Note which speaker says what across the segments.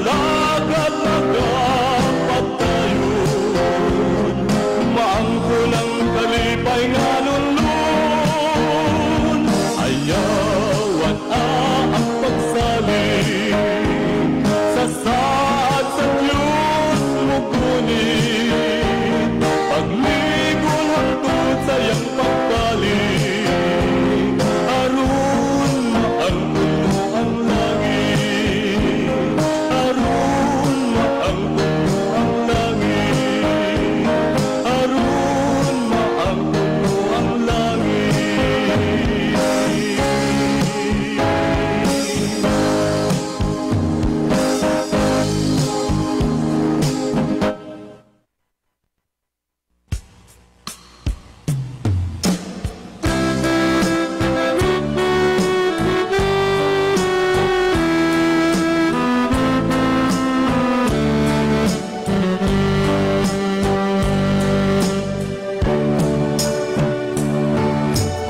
Speaker 1: alagad nagapagtayon, maangkulang kalipay nga nunlun, ayawan ang pagsaling, sa saad sa Diyos mo gunit, pagligol hangtod sa iyang pagkaling, aron maangkulo ang langit, aron maangkulo ang langit, aron maangkulo ang langit.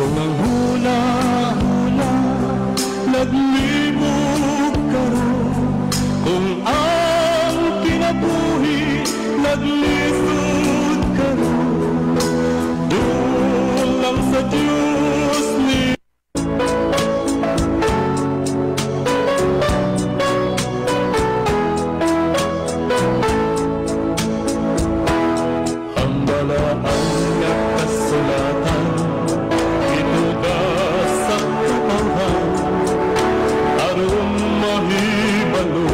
Speaker 1: Kung ang hula-hula naglibog ka ron, kung ang kinabuhi naglisod ka ron, doon lang sa Diyos ni ang balaan nga kasulatan, inugas sa kapahan, aron mahibalo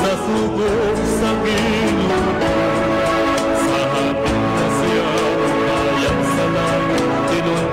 Speaker 1: sa subok sa Ginoo. Sa hapit na siya, bayang sa langit, tinun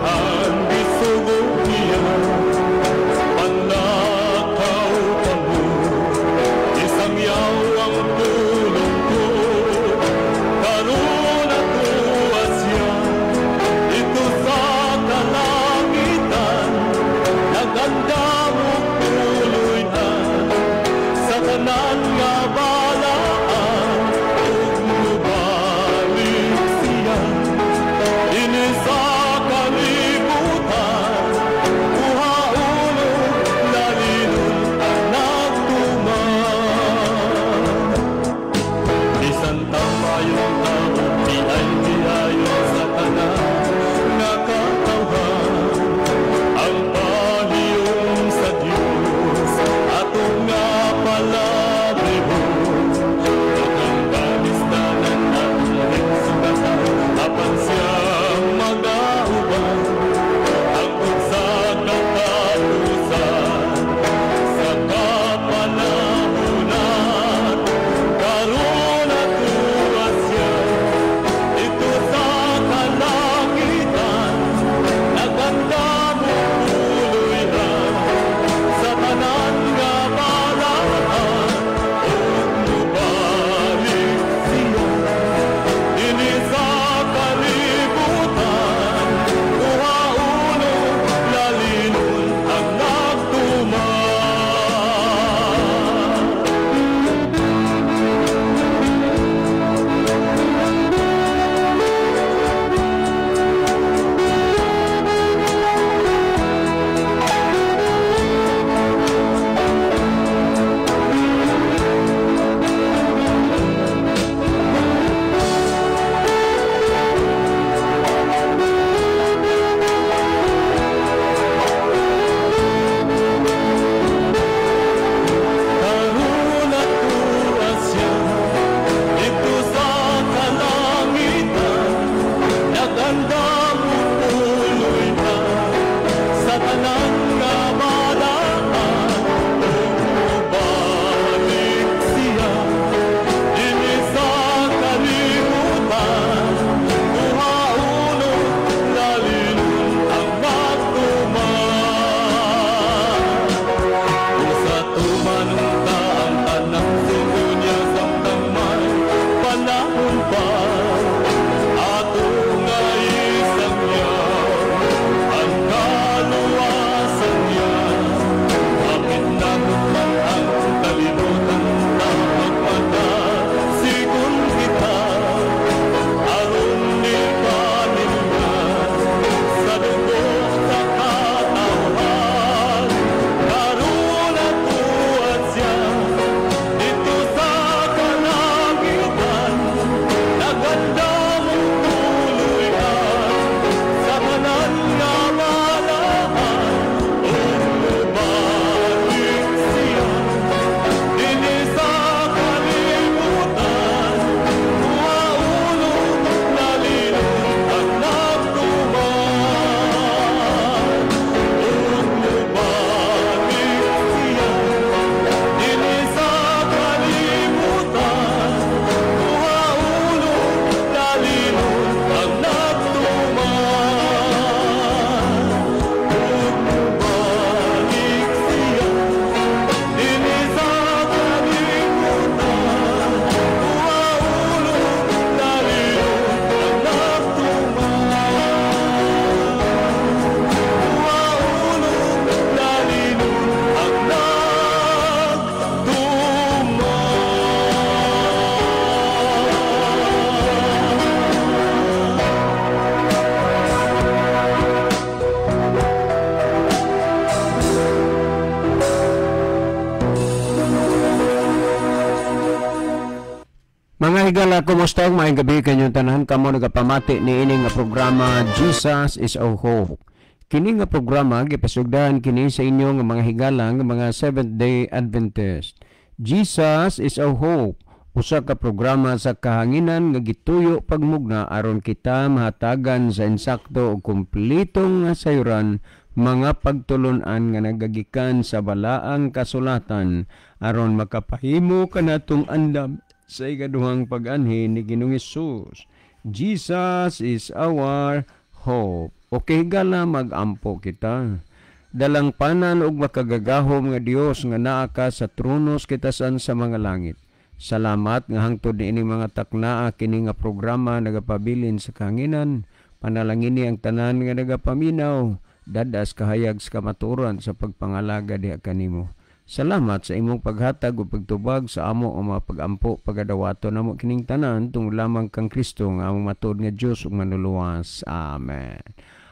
Speaker 2: mga higala, kumusta? Maayong gabi kanyang tanan. Kamo nagapamati ni ini nga programa Jesus is our Hope. Kini nga programa gipasugdahan kini sa inyo nga mga higala nga mga Seventh-day Adventist. Jesus is our Hope. Usa ka programa sa kahanginan nga gituyo pagmugna aron kita mahatagan sa insakto ug kumpletong sayuran mga pagtulon-an nga nagagikan sa balaang kasulatan aron makapahimo kanatong andam sa ikaduhang pag-anhin ni Ginoong Hesus. Jesus is our hope. Okay gala mag-ampo kita. Dalang panan ug makagagahom nga Dios nga naa ka sa tronos kitasan sa mga langit. Salamat nga hangtod ni ining mga taknaa kini nga programa nagapabilin sa kahanginan. Panalangin ni ang tanan nga nagapaminaw. Dadas kahayag sa kamaturan sa pagpangalaga diha kanimo. Salamat sa imong paghatag o pagtubag sa amo o mga pag-ampo pagadawato namo kining tanan tungod lamang kang Kristo nga among matuod nga Dios ug manuluwas. Amen.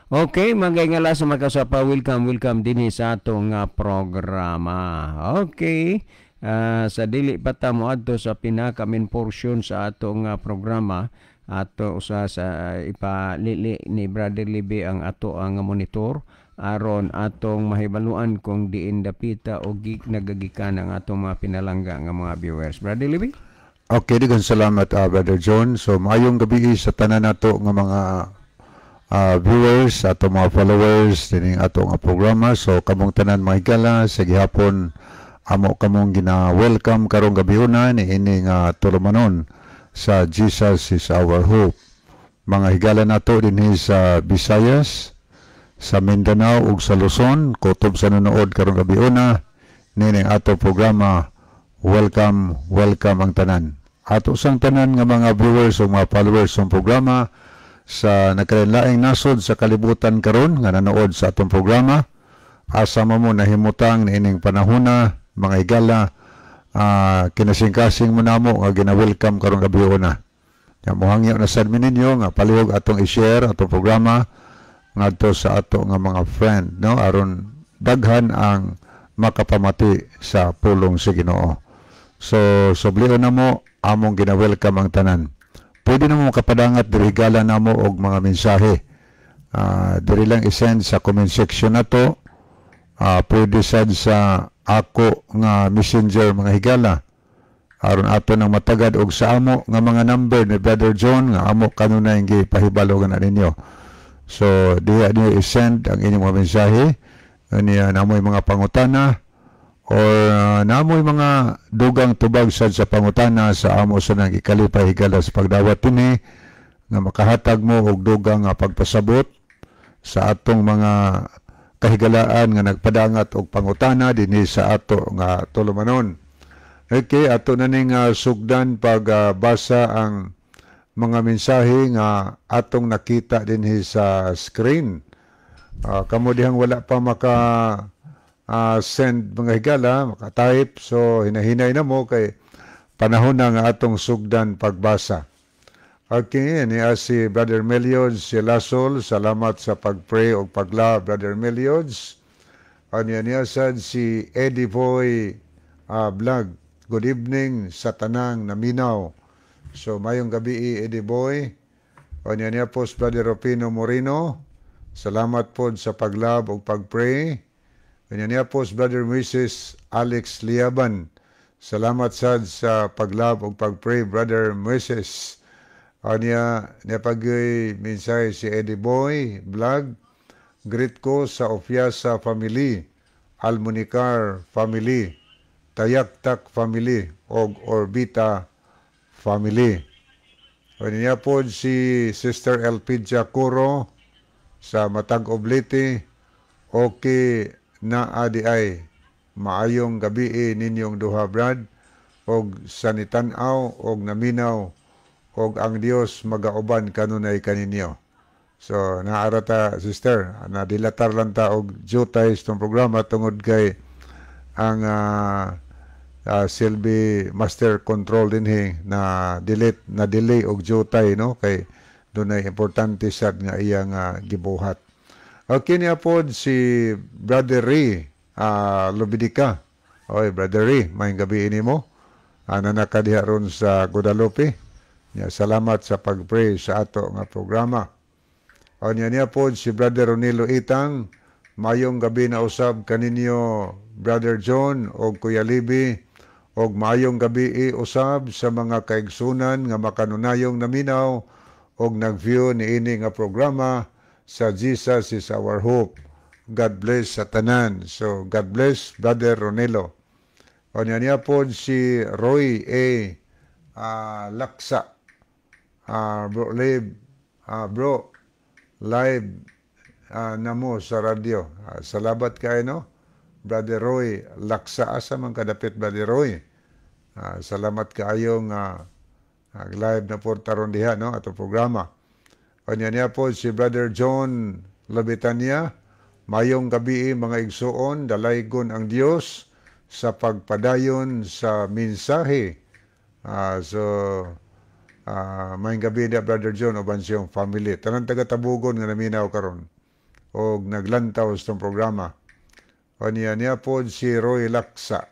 Speaker 2: Okay, magayngala sa makasapa. Welcome dinhi sa ato nga programa. Okay. Sa dili pa ta moadto sa pinaka-main portion sa ato nga programa, ato usa sa ipalili ni Brother Libby ang ato ang monitor aron atong mahibaluan kung diin dapita o nagagikan ang atong mga pinalangga nga mga viewers. Brother Libby?
Speaker 3: Okay, digan salamat Brother John. So maayong gabi sa tanan nato nga mga viewers, ato mga followers dining ato nga programa. So kamong tanan mga higala sa gihapon amo kamong gina-welcome karong gabiuna ni ini nga tulumanon sa Jesus is our hope. Mga higala nato dinhi sa Visayas, sa Mindanao ug sa Luzon, kutob sa nanood karong gabiuna nining ato programa. Welcome ang tanan. Ato sang tanan nga mga viewers o mga followers ng programa sa nagkalain-laing nasod sa kalibutan karon nga nanood sa atong programa. Asa mo nahimutang niining panahona mga higala, kinasing-kasing mo namo nga gina-welcome karong gabiuna. Mohangyo na sad ninyo nga palihog atong i-share atong programa ngadto sa ato nga mga friend, no, aron daghan ang makapamati sa pulong sa Ginoo. So sublion namo among gina-welcome ang tanan. Pwede namo makapadangat diri higala namo og mga mensahe. Diri lang i-send sa comment section nato. Pwede sad sa ako nga messenger mga higala aron ato nang matagad og sa amo nga mga number ni Brother John nga amo kanunay gipahibalo na ninyo. So diha niyo i-send ang inyong mga mensahe niya namoy mga pangutana or namoy mga dugang tubag sad sa pangutana sa amo sa nang ikalipay higala sa pagdawat ini nga makahatag mo og dugang nga pagpasabot sa atong mga kahigalaan nga nagpadangat og pangutana dinhi sa ato nga tulumanon. Okay, ato na ning sugdan pagbasa ang mga mensahe nga atong nakita dinhi sa screen. Kamo dihang wala pa maka send mga higala, maka-type, so hinahinay na mo kay panahon na nga atong sugdan pagbasa. Okay, niya si Brother Meliods, si Lasol, salamat sa pag-pray o pagla, Brother Meliods. Niya sad si Eddie Boy Vlog, good evening sa tanang naminaw. So mayong gabi Eddie Boy. Niya po si Brother Rufino Moreno, salamat po sa paglab o pag-pray. Niya po si Brother Mrs. Alex Liaban, salamat sad sa paglab o pag-pray, Brother Mrs. Niya pagay mensahe si Eddie Boy Vlog. Greet ko sa Ofiasa family, Almunicar family, Tayaktak family, og Orbita family. Niya po si Sister Elpidia Curo sa Matag Oblete. Okay na adi ay maayong gabi ninyong duha brad og sanitanaw og naminaw og ang Dios magauban kanunay kaninyo. So naarata sister, nadilatar lang ta og jutay sa programa tungod kay ang Silbi Master Control dinhi na delay og jutay, no, kay dunay importante sad nga iyang gibuhat. Okay niya po si Brother Ray Lubidika. Oy Brother Ray, may gabi ini mo. Nanakadiha ron sa Guadalupe. Salamat sa pag-pray sa ato nga programa. O niya po si Brother Ronilo Itang, mayong gabi na usab kaninyo Brother John o Kuya Libby, o mayong gabi usab sa mga kaigsunan nga makanunayong naminaw o nag-view ni ini nga programa sa Jesus is Our Hope. God bless sa tanan. So, God bless Brother Ronilo. O niya po si Roy A. Laksa. Bro, live namo sa radio. Salamat kayo, no? Brother Roy Laksa. Asa man kadapit, Brother Roy? Salamat kayo nga live na po taron diha, no? Ato programa. O niya po si Brother John Labitania. Mayong gabi mga igsuon, dalaygon ang Dios sa pagpadayon sa mensahe. Mayong gabi na Brother John o Bansiyong family. Tanang taga-tabugon nga naminaw karon o naglantaw sa itong programa. O niya po si Roy Laksa.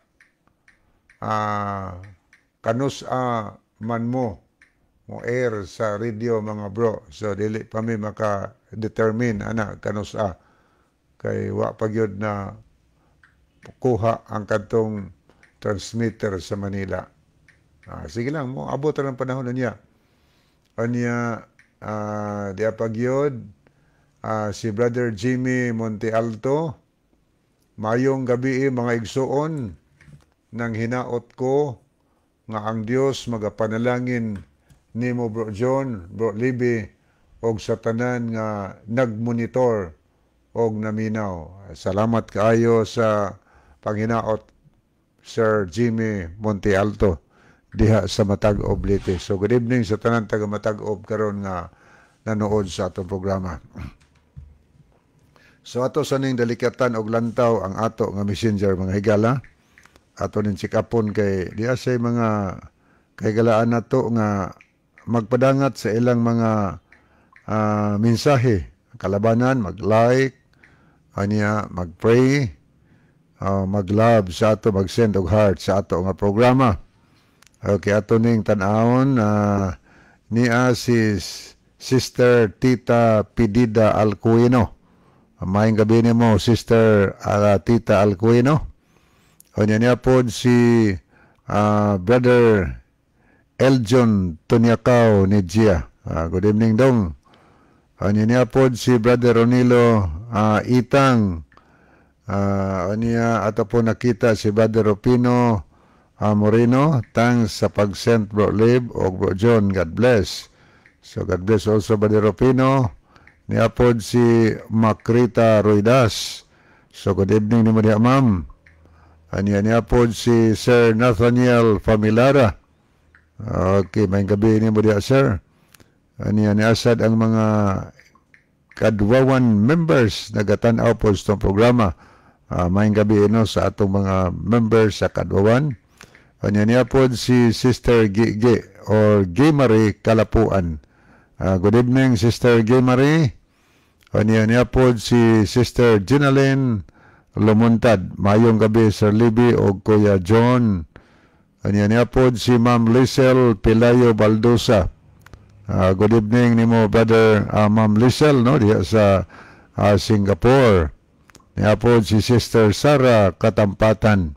Speaker 3: Kanus man mo air sa radio mga bro. So, dili pa mi maka-determine, kanus kay wa pagyod na kuha ang katong transmitter sa Manila. Sige lang, mo abot ang panahon niya. Anya, di pagyod, si Brother Jimmy Monte Alto, mayong gabi mga igsuon, nang hinaot ko nga ang Dios magapanalangin nimo Bro John, Bro Libby, og sa tanan nga nagmonitor og naminaw. Salamat kaayo sa panghinaot Sir Jimmy Monte Alto diha sa Matag-Ob Leyte. So good evening sa tanan taga Matag-Ob karon nga nanood sa atong programa. So ato sa ning dalikatan og lantaw ang ato nga messenger mga higala. Ato ning sikapon kay diha say mga kahigalaan nato nga magpadangat sa ilang mga mensahe, kalabanan, mag-like, mag-pray, mag-love sa ato, mag-send og heart sa ato nga programa. Okay, ato ning tan-awon niya si Sister Tita Pidida Alcuino. Maayong gabi nimo Sister Tita Alcuino. O niya po si Brother Eljon Tonyakaw ni Gia. Good evening dong. O niya po si Brother Ronilo Itang. Niya ato po nakita si Brother Rupino Moreno. Thanks sa pag-send Bro Lib o Bro John. God bless. So God bless also Brother Rupino. Niya po si Makrita Ruidas. So good evening ni Maria Ma'am. Niya po si Sir Nathaniel Familara. Okay, may gabi ni Maria Sir. Niya asad ang mga kadwawan members nagatanaw po sa programa. May gabi sa atong mga members sa kadwawan. Niya po si Sister Gigi or Gimari Kalapuan. Good evening Sister Gimari. Niya po si Sister Ginaline Lumuntad. Mayong gabi Sir Libby o Kuya John. Niya po si Ma'am Lisel Pilayo Baldosa. Good evening nimo Brother Ma'am Lisel no diya sa Singapore. Niya po si Sister Sara Katampatan.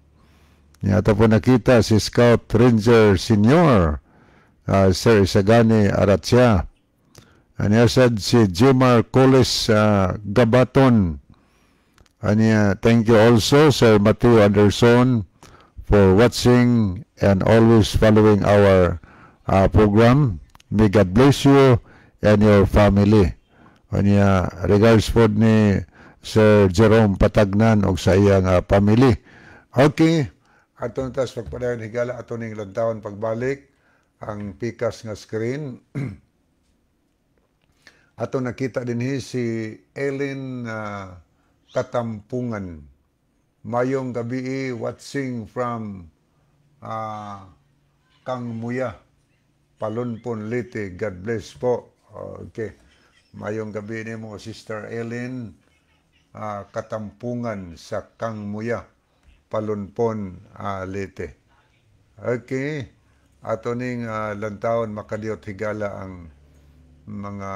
Speaker 3: Niya po nakita si Scout Ranger Senior Sir Isagani Aratsya. Niya sad si Jimar Coles Gabaton. Niya thank you also Sir Matthew Anderson for watching and always following our program. May God bless you and your family. Niya regards po ni Sir Jerome Patagnan og sa iyang family. Okay. Ato tas pagpadayon higala ato ning lantawon pagbalik ang pikas nga screen. Ato nakita dinhi si Ellen Katampungan. Mayong gabi watching from Kangmuya, Palunpon, Leyte. God bless po. Okay. Mayong gabi ni mo Sister Ellen Katampungan sa Kangmuya, Palunpon, Leyte. Okay. ato ning lantawon makadiot higala ang mga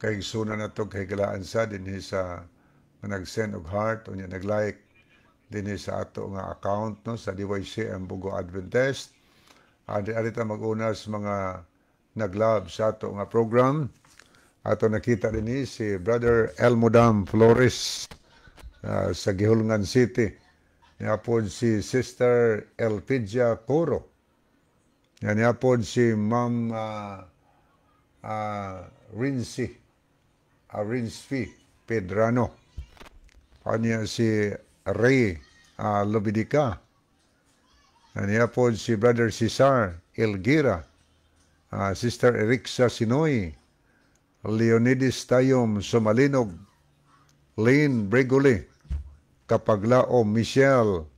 Speaker 3: kaigsunan nato kahigalaan sa dinhi sa nag-send og heart unya nag-like dinhi sa ato nga account no sa DYC ang Bugo Adventist. Ari ta mag-unas mga nag-love sa ato nga program. Ato nakita dinhi si Brother Elmodam Flores sa Gihulngan City. Niapod si Sister Elpidia Coro. Niapod si Ma'am Rinsfi Pedrano. Kanya si Ray Lobidica. Niapod si Brother Cesar Elgira. Sister Erixa Sinoy. Leonidas Tayom Somalinog. Lane Bregoli. Kapaglao Michelle.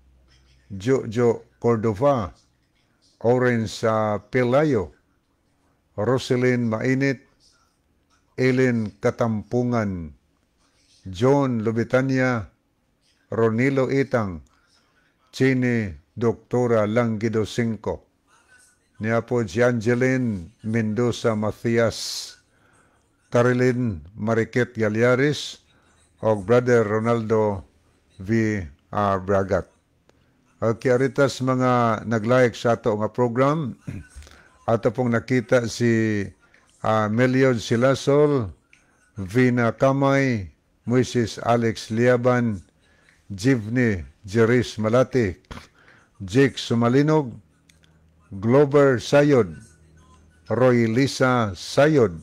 Speaker 3: Jojo Cordova. Orange Pelayo. Roselyn Mainit. Ellen Katampungan. John Lubitania. Ronilo Itang. Chini Doktora Langido 5. Niapod si Angeline Mendoza Macias. Caroline Mariket Galyaris. O Brother Ronaldo V. Bragat. Okay, aritas mga nag-like sa ato nga program. Ato pong nakita si Meliod Silasol, Vina Kamay, Moises Alex Liaban, Jivni Jeris Malati, Jake Sumalinog, Glover Sayod, Roy Lisa Sayod,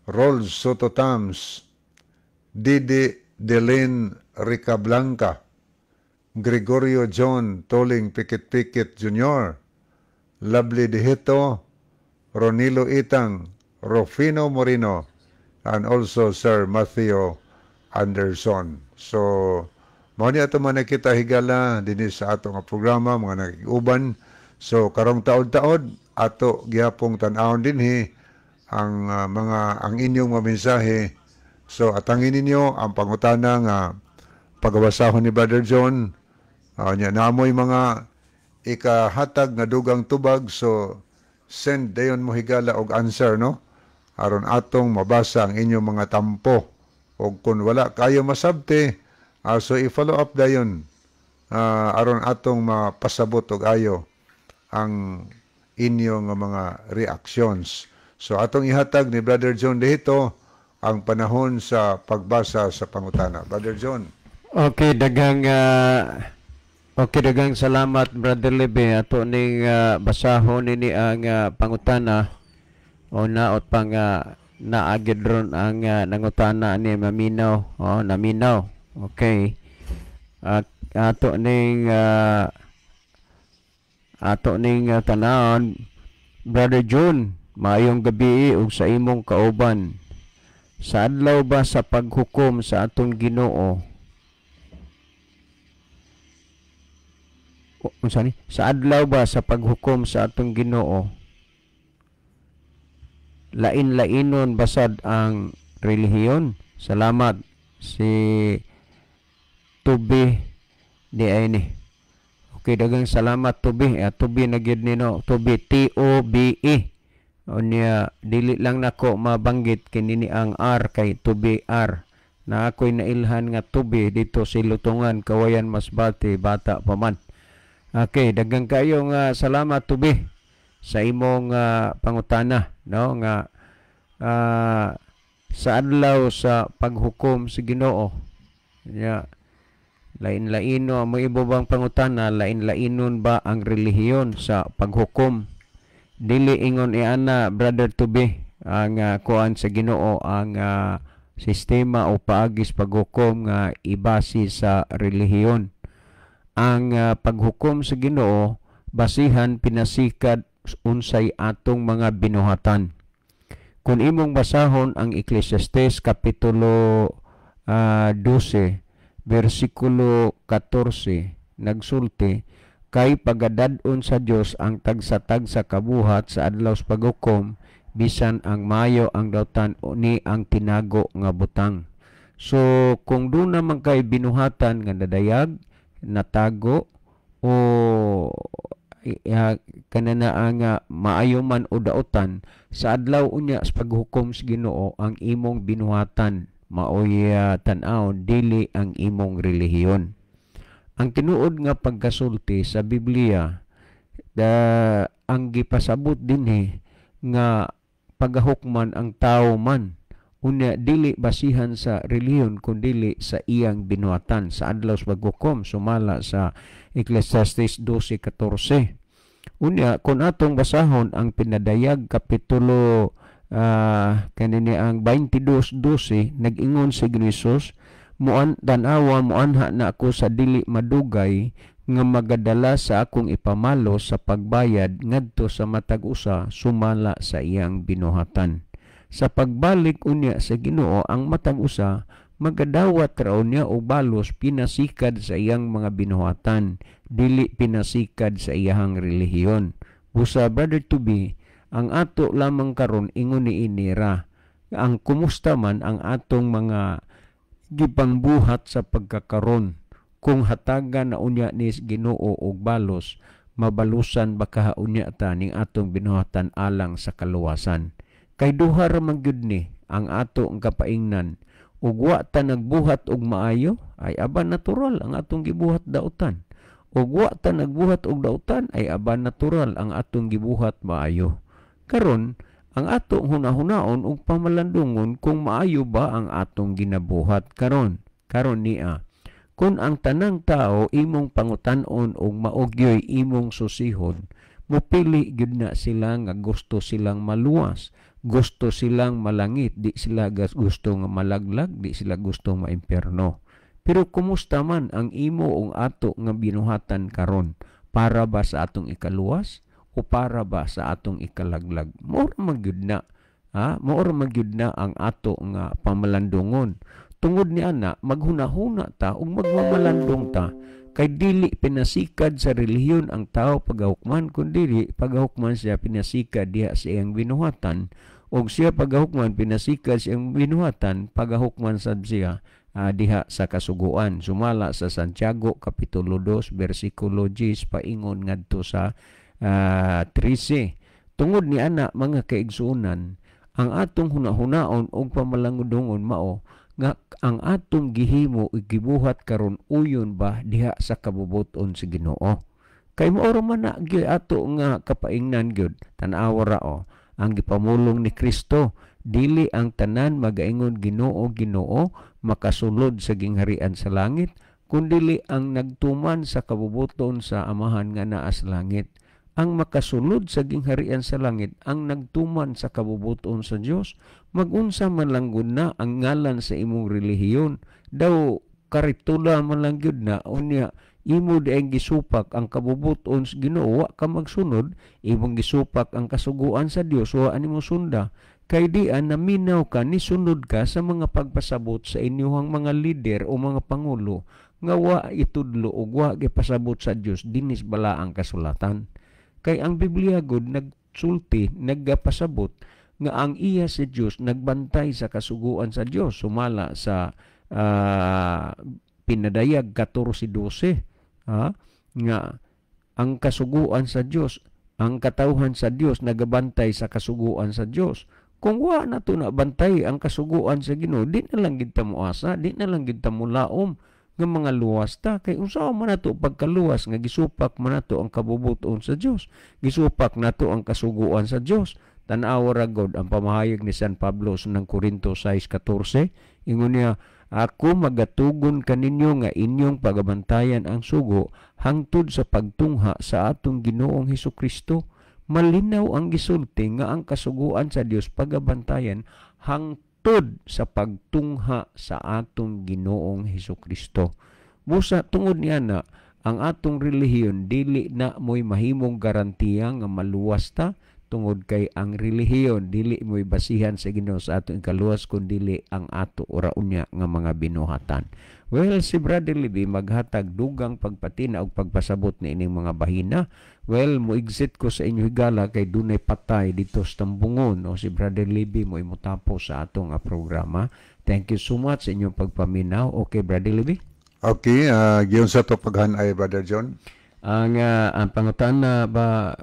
Speaker 3: Rolls Soto Tams, Didi Delen Rica Blanca, Gregorio John Toling Pikit-Pikit Jr., Lovely Dihito, Ronilo Itang, Rufino Moreno, and also Sir Matthew Anderson. So, mao ni ato man nakita higala dinhi sa ato nga programa mga nag-uban. So, karong taod-taod ato gihapong tan-awon dinhi ang ang inyong mga mensahe. So, atangin ninyo ang pangutana nga pagabasahon ni Brother John. Nya namoy mga ikahatag nga dugang tubag, so send dayon mo higala og answer no aron atong mabasa ang inyong mga tampo, og kung wala kayo masabte so i-follow up dayon aron atong mapasabot og ayo ang inyong mga reactions. So atong ihatag ni Brother John dito ang panahon sa pagbasa sa pangutana. Brother John.
Speaker 2: Okay, dagang salamat Brother Lebe. Ato ning basahon nini ang pangutana o naot pang naagid ron ang nangutana ni maminaw. Naminaw. Okay. Ato ning tanawon Brother John, maayong gabi ug sa imong kauban. Sa adlaw ba sa paghukom sa atong Ginoo? Sa adlaw ba sa paghukom sa atong Ginoo, lain-lainon basad ang relihiyon? Salamat si Tubi di ay ni. Okay, dagang salamat Tubi. Tubi na gid nino. Tubi T-O-B-E. Unya dili lang nako mabanggit kini ang R kay Tubi R. Na ako'y nailhan nga Tubi dito si Lutungan, Kawayan, Masbate, bata pa man. Okay, dagang kayo nga salamat Tubi sa imong pangutana no nga sa adlaw sa paghukom sa Ginoo. Yeah. Lain-laino mo ibubang pangutana, lain-lainon ba ang relihiyon sa paghukom? Dili ingon iana Brother Tubi ang kuan sa Ginoo ang sistema o paagis paghukom nga ibasi sa relihiyon. Ang paghukom sa Ginoo basihan pinasikad unsay atong mga binuhatan. Kung imong basahon ang Ecclesiastes kapitulo 12 versikulo 14 nagsulti, kay pagadad-on sa Dios ang tagsa-tagsa kabuhat sa adlaw sa paghukom, bisan ang mayo ang dawtan ni ang tinago nga butang. So kung doon naman kay binuhatan nga nadayag, natago o kanana ang maayo man o daotan sa adlaw unya sa paghukom sa Ginoo ang imong binuhatan maoy tan-aw dili ang imong relihiyon. Ang tinuod nga pagkasulti sa Biblia ang gipasabot dinhi nga pagahukman ang tao man unya dili basihan sa relihiyon kundi sa iyang binuhatan sa adlaw sa paghukom sumala sa Ecclesiastes 12:14. Unya kun atong basahon ang pinadayag kapitulo kanini ang 22:12 nag-ingon si Hesus muan dan-awa muanha na ako sa dili madugay nga magadala sa akong ipamalo sa pagbayad ngadto sa matag usa sumala sa iyang binuhatan. Sa pagbalik unya sa Ginoo ang matag usa magadawat raw niya og balos pinasikad sa iyang mga binuhatan dili pinasikad sa iyang relihiyon. Busa brother to be ang ato lamang karon ingon ni inira ang kumusta man ang atong mga gipangbuhat sa pagkakaron kung hatagan na unya ni Ginoo og balos mabalusan baka unya ta ning atong binuhatan alang sa kaluwasan. Kay duha ra man gyud ni ang ato ang kapaingnan ug wa ta nagbuhat og maayo ay aba natural ang atong gibuhat daotan. Ug wa ta nagbuhat og daotan ay aba natural ang atong gibuhat maayo. Karon ang atong hunahunaon og pamalandungon kung maayo ba ang atong ginabuhat karon. Karon niya kung ang tanang tao imong pangutan-on og maogyoy imong susihon, mupili gyud na sila nga gusto silang maluwas. Gusto silang malangit, di sila gusto nga malaglag, di sila gusto maimperno. Pero kumusta man ang imo ong ato nga binuhatan karon? Para ba sa atong ikaluwas o para ba sa atong ikalaglag? Maura magyud na, maura magyud na ang ato nga pamalandungon. Tungod ni ana maghunahuna ta ug magmamalandong ta kay dili pinasikad sa relihiyon ang tao pagahukman kundi pagahukman siya pinasikad diha sa iyang binuhatan og siya pagahukman pinasikad sa iyang binuhatan pagahukman sad siya diha sa kasuguan sumala sa Santiago kapitulo 2 bersikulo 10 paingon ngadto sa 13. Tungod ni ana mga kaigsuonan ang atong hunahunaon og pamalangudungon mao nga ang atong gihimo ug gibuhat karon uyon ba diha sa kabubuton sa Ginoo. Kay mao man na gyud ato nga kapaingnan gyud tan-aw ra ang gipamulong ni Kristo dili ang tanan magaingon Ginoo Ginoo makasulod sa gingharian sa langit kundi ang nagtuman sa kabubuton sa Amahan nga naa sa langit. Ang makasulod sa gingharian sa langit ang nagtuman sa kabubuton sa Dios magunsa man lang gud na ang ngalan sa imong relihiyon daw karitula man lang gyud na unya imo diay gisupak ang kabubuton sa Ginoo wa ka magsunod imong gisupak ang kasuguan sa Dios wa animo sunda kay dian naminaw ka ni sunod ka sa mga pagpasabot sa inyong mga lider o mga pangulo nga wa itudlo ug wa gipasabot sa Dios dinis bala ang kasulatan. Kay ang Biblia gud nagsulti, nagpasabot nga ang iya si Dios nagbantay sa kasuguan sa Dios sumala sa pinadayag 14:12 nga ang kasuguan sa Dios, ang katawhan sa Dios nagabantay sa kasuguan sa Dios. Kung wa na to nabantay ang kasuguan sa Ginoo, di na lang gid ta moasa, di na lang gid ta mulaom nga mga luwas ta kay unsa man nato pagkaluwas nga gisupak man nato ang kabubuton sa Dios gisupak nato ang kasuguan sa Dios tan-aw ra gud ang pamahayag ni San Pablo sa Korinto 6:14 ingon niya ako magatugon kaninyo nga inyong pagabantayan ang sugo hangtod sa pagtungha sa atong Ginoong Hesukristo malinaw ang gisulti nga ang kasuguan sa Dios pagabantayan hangtod sa pagtungha sa atong Ginoong Hesukristo. Busa tungod niya na ang atong relihiyon dili na mo'y mahimong garantiya nga maluwas ta tungod kay ang relihiyon dili mo'y basihan sa Ginoo sa atong ikaluwas kundi ang ato ora unya nga mga binuhatan. Well, si Brother Libby maghatag dugang pagpatina og pagpasabot ni ining mga bahina. Well, muigsit ko sa inyo higala kay dunay patay dito sa Tambungon. O si Brother Libby mo imutapos sa atong programa. Thank you so much sa inyong pagpaminaw. Okay, Brother Libby?
Speaker 3: Okay, giyon sa to paghanay Brother John.
Speaker 2: Ang pangutana ba,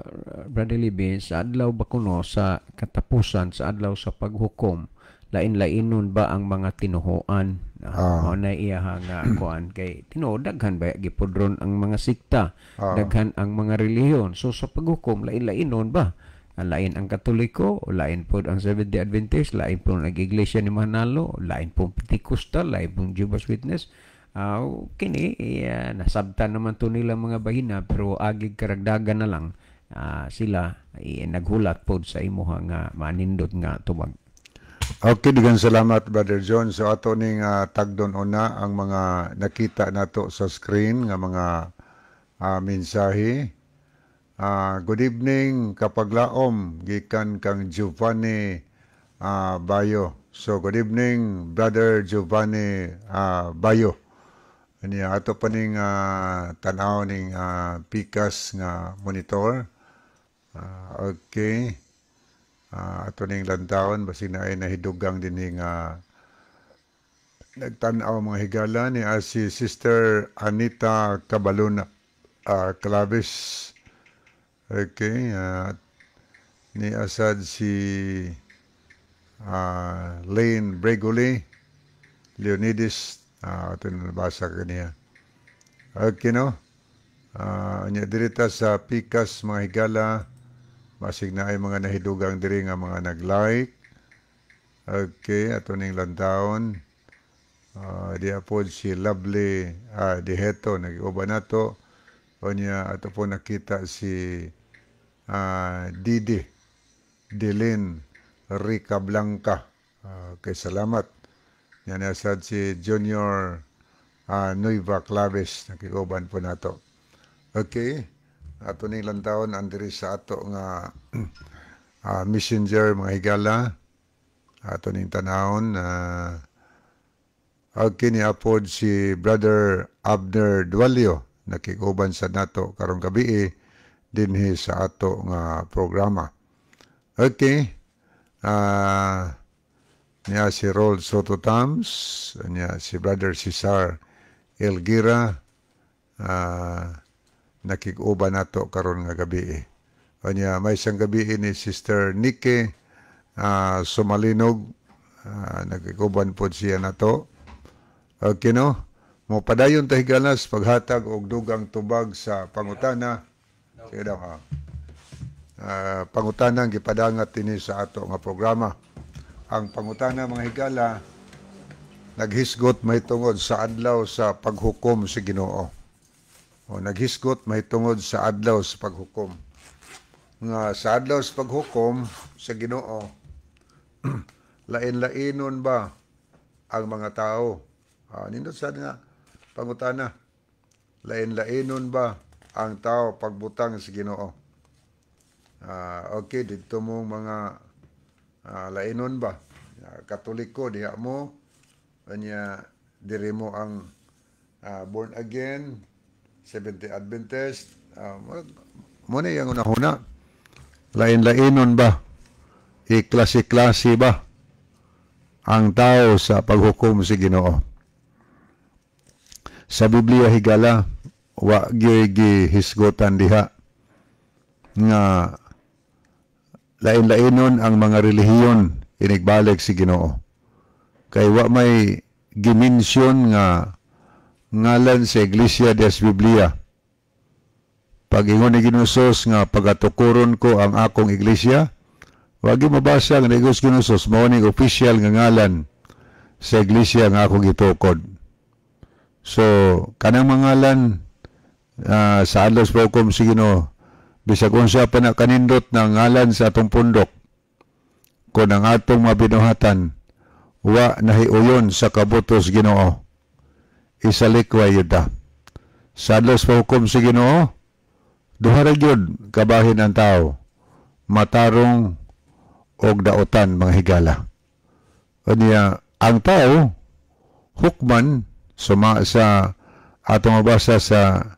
Speaker 2: Brother Libby, sa adlaw ba kuno sa katapusan, sa adlaw sa paghukom, lain-lainon ba ang mga tinuhoan? Mao na iya nga kuan kay tinuod daghan ba gipudron ang mga sikta, daghan ang mga relihiyon. So sa paghukom lain-lainon ba? Lain ang Katoliko, o lain po ang Seventh-day Adventist, lain po ang Iglesia ni Manalo, lain po ang Pentecostal, lain po ang Jehovah's Witness. Kini nasabtan naman to nila mga bahina, pero agig karagdagan na lang sila naghulat po sa imuha nga manindot nga tubag.
Speaker 3: Okay, digan salamat Brother John. So ato ning tagdon una ang mga nakita nato sa screen nga mga mensahe. Good evening kapaglaom gikan kang Giovanni Bayo. So good evening Brother Giovanni Bayo. Anya ato pa ning tanaw ning pikas nga monitor. Okay. Ato ning lantawon basig na ay nahidugang dinhi nga nagtan-aw mga higala ni si Sister Anita Cabaluna Claves. Okay, ni asad si Lane Bregoli Leonidas, ito na nabasa kaniya. Okay, no? Anya dirita sa pikas mga higala, masig na ay mga nahidugang diri nga mga nag-like. Okay, ato ning lantaon. Di po si Lovely Diheto, nag-iuba na to. O niya, ato po nakita si Didi Dilin Rica Blanca. Okay, salamat. Yan asad si Junior Nueva Claves, nakikuban po nato. Okay, ato ning lantaon andiri sa ato nga messenger mga higala. Ato ning tanawon okay, ni apod si Brother Abner Dualio, nakikuban sa nato karong gabi dinhi sa ato nga programa. Okay. Niya si Rol Soto Tams, niya si Brother Cesar Elgira, nakikuban nato karon nga gabi. Niya may isang gabi ni Sister Nike Sumalinog, nakikuban po siya nato. Okay, no? Mo padayon ta higalas paghatag og dugang tubag sa pangutana. Sige daw pangutana ang gipadangat ini sa ato nga programa. Ang pangutana mga higala naghisgot mahitungod sa adlaw sa paghukom sa Ginoo. O naghisgot mahitungod sa adlaw sa paghukom. Nga sa adlaw sa paghukom sa Ginoo lain-lainon ba ang mga tao? Nindot sa nga pangutana. Lain-lainon ba ang tao pagbutang sa Ginoo? Okay, dito mo mga lainon ba? Katoliko, diha mo. Anya, diri mo ang born again, Seventh-day Adventist. Muna yung unahuna. Lain-lainon ba? Iklase-klase ba ang tao sa paghukom sa Ginoo? Sa Biblia higala, wa gihisgotan diha nga lain-lainon ang mga relihiyon inigbalik si Ginoo. Kay wa may gimensyon nga ngalan sa Iglesia des Biblia. Pag ingon ni Ginusos nga pagatukuron ko ang akong iglesia, wagi mabasa nga nigos Ginusos mao ning official nga ngalan sa iglesia nga akong gitukod. So kanang mangalan sa adlaw sa paghukom si Ginoo, bisag unsa pa na kanindot na ngalan sa atong pundok, kung ang atong mabinuhatan wa nahiuyon sa kabutos Ginoo, isalikway yun ta. Sa adlaw sa paghukom si Ginoo, duha ra gyud kabahin ang tao, matarong og daotan mga higala. Unya ang tao hukman suma sa atong mabasa sa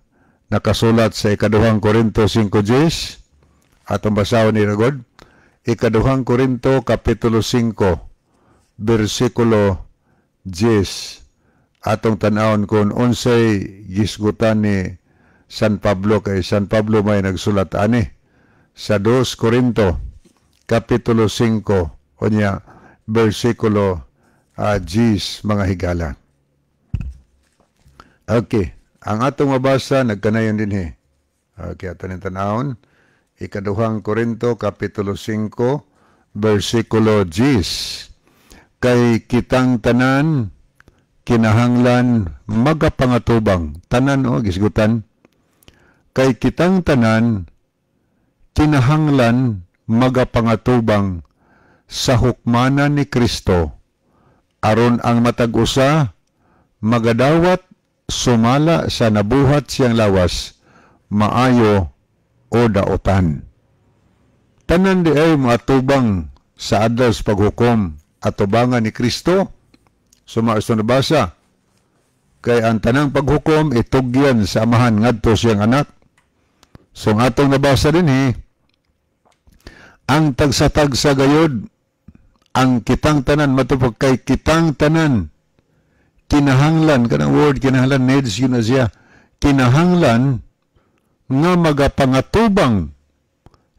Speaker 3: nakasulat sa ikaduhang Korinto 5:10, atong basahon ni Ragod, ikaduhang Korinto kapitulo 5 bersikulo 10, atong tan-awon kung unsay gisgutan ni San Pablo, kay San Pablo may nagsulat ani sa 2 Corinto kapitulo 5 unya bersikulo 10 mga higala. Okay, ang atong mabasa nagkanayon din Okay, ato ning tan-awon ikaduhang Corinto kapitulo 5 bersikulo 10. Kay kitang tanan kinahanglan magapangatubang. Tanan gisgutan. Kay kitang tanan kinahanglan magapangatubang sa hukmanan ni Kristo aron ang matag usa magadawat sumala sa nabuhat siyang lawas maayo o daotan. Tanan di ay matubang sa adlaw sa paghukom at tubangan ni Kristo. Sumasto na basa. Kay ang tanang paghukom itugyan sa amahan ngadto siyang anak. So ang atong nabasa din ang tagsa-tagsa gayod ang kitang tanan matupag kay kitang tanan kinahanglan kanang word kinahanglan needs yun na siya kinahanglan nga magapangatubang